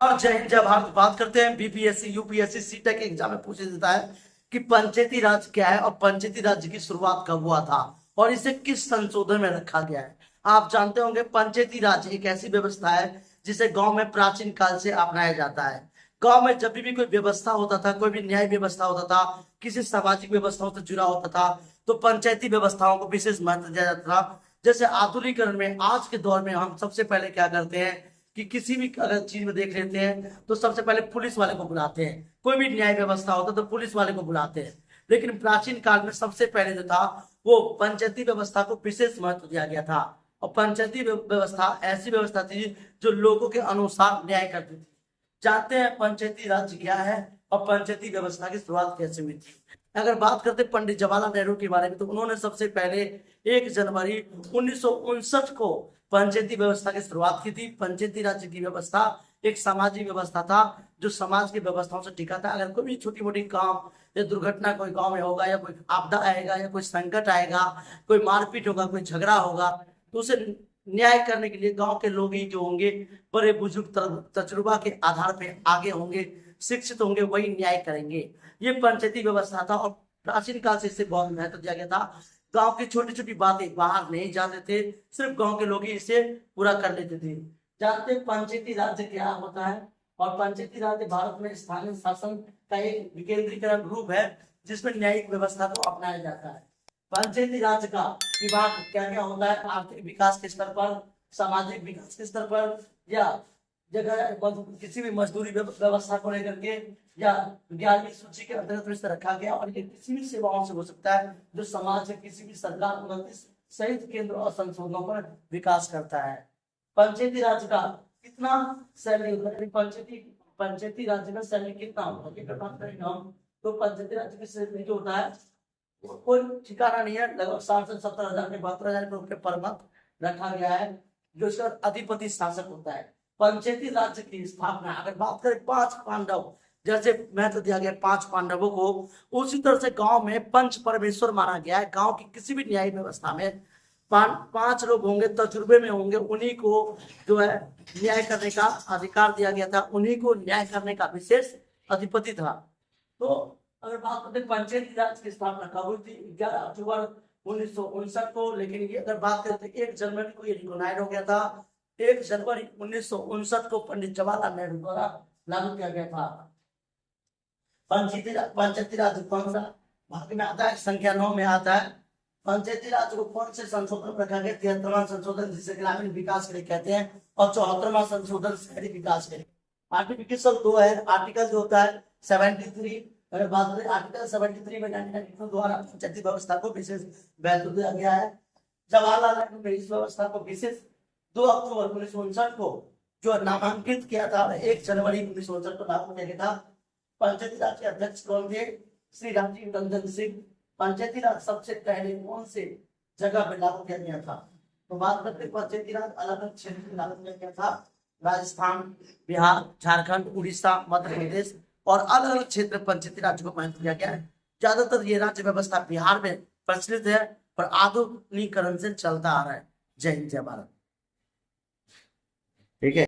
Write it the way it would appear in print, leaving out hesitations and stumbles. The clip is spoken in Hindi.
और जय हिंद जय भारत। बात करते हैं बीपीएससी यूपीएससी सीटेट के एग्जाम में पूछा जाता है कि पंचायती राज क्या है और पंचायती राज की शुरुआत कब हुआ था और इसे किस संशोधन में रखा गया है। आप जानते होंगे पंचायती राज एक ऐसी व्यवस्था है जिसे गांव में प्राचीन काल से अपनाया जाता है। गांव में जब भी कोई व्यवस्था होता था, कोई भी न्याय व्यवस्था होता था, किसी सामाजिक व्यवस्थाओं से जुड़ा होता था, तो पंचायती व्यवस्थाओं को विशेष महत्व दिया जाता था। जैसे आधुनिकीकरण में आज के दौर में हम सबसे पहले क्या करते हैं कि किसी भी अगर चीज में देख लेते हैं तो सबसे पहले पुलिस वाले को बुलाते हैं। कोई भी न्याय व्यवस्था होता है तो पुलिस वाले को बुलाते हैं। लेकिन प्राचीन काल में सबसे पहले जो था वो पंचायती व्यवस्था को विशेष महत्व दिया गया था। और पंचायती व्यवस्था ऐसी व्यवस्था थी जो लोगों के अनुसार न्याय करती थी। जानते हैं पंचायती राज क्या है और पंचायती व्यवस्था की शुरुआत कैसे हुई थी। अगर बात करते पंडित जवाहरलाल नेहरू के बारे में तो उन्होंने सबसे पहले 1 जनवरी 1959 को पंचायती व्यवस्था की शुरुआत की थी। पंचायती राज की व्यवस्था एक सामाजिक व्यवस्था था जो समाज की व्यवस्थाओं से टिका था। अगर कोई भी छोटी मोटी काम या दुर्घटना कोई गांव में होगा या कोई आपदा आएगा या कोई संकट आएगा, कोई मारपीट होगा, कोई झगड़ा होगा, तो उसे न्याय करने के लिए गांव के लोग ही जो होंगे बड़े बुजुर्ग तजुर्बा के आधार पे आगे होंगे, शिक्षित होंगे, वही न्याय करेंगे। ये पंचायती व्यवस्था था और प्राचीन काल से इसे बहुत महत्व दिया गया था। गांव की छोटी छोटी बातें बाहर नहीं जाते थे, सिर्फ गांव के लोग ही इसे पूरा कर लेते थे। जानते हैं पंचायती राज क्या होता है। और पंचायती राज भारत में स्थानीय शासन का एक विकेंद्रीकरण रूप है जिसमें न्यायिक व्यवस्था को अपनाया जाता है। पंचायती राज का विभाग क्या क्या होता है? आर्थिक विकास के स्तर पर, सामाजिक विकास के स्तर पर, या जगह किसी भी मजदूरी व्यवस्था को लेकर के, या 11वीं सूची के अंतर्गत इसे रखा गया। और ये किसी भी सेवाओं से हो सकता है जो समाज के किसी भी सरकार उन्नति सहित केंद्र और संशोधनों पर विकास करता है। पंचायती राज का कितना सैलरी होता है? पंचायती राज का सैलरी कितना होता है अगर बात करें हम तो पंचायती राज की सैलरी जो होता है कोई ठिकाना नहीं है। लगभग 60 से 70 हजार में 72 हजार रुपये पर मंथ रखा गया है जो इसका अधिपति शासक होता है। पंचायती राज की स्थापना अगर बात करें 5 पांडव, जैसे महत्व दिया गया 5 पांडवों को, उसी तरह से गांव में पंच परमेश्वर माना गया है। गांव की किसी भी न्याय व्यवस्था में 5 लोग होंगे, तजुर्बे में होंगे, उन्हीं को जो है न्याय करने का अधिकार दिया गया था, उन्हीं को न्याय करने का विशेष अधिपति था। तो अगर बात करते हैं पंचायती राज की स्थापना कब हुई थी? 11 अक्टूबर 1959 को। लेकिन ये अगर बात करते 1 जनवरी को ये रिकॉग्नाइज हो गया था। 1 जनवरी 1959 को पंडित जवाहरलाल नेहरू द्वारा लागू किया गया था। पंचायती राज कौन सा भाग में आता है? संख्या 9 में आता है। पंचायती राज को कौन से संशोधन रखा गया? 73वां संशोधन जिसे ग्रामीण विकास के लिए कहते हैं, और 74वां संशोधन शहरी विकास के लिए। आर्टिकल 2 है, आर्टिकल जो होता है 73। अगर बात करें आर्टिकल 73 में 1992 द्वारा पंचायती व्यवस्था को विशेष महत्व दिया गया है। जवाहरलाल नेहरू ने इस व्यवस्था को विशेष 2 अक्टूबर 1959 को जो नामांकित किया था, 1 जनवरी 1959 को लागू किया गया था। पंचायती राज के अध्यक्ष कौन थे? श्री राजीव रंजन सिंह। पंचायती राज सबसे पहले कौन से जगह पे लागू किया गया था? तो बात करते पंचायती राज अलग अलग क्षेत्र में लागू किया गया था। राजस्थान, बिहार, झारखंड, उड़ीसा, मध्य प्रदेश और अलग अलग क्षेत्र में पंचायती राज को महत्व दिया गया है। ज्यादातर ये राज्य व्यवस्था बिहार में प्रचलित है पर आधुनिकीकरण से चलता आ रहा है। जय हिंद जय भारत। ठीक है।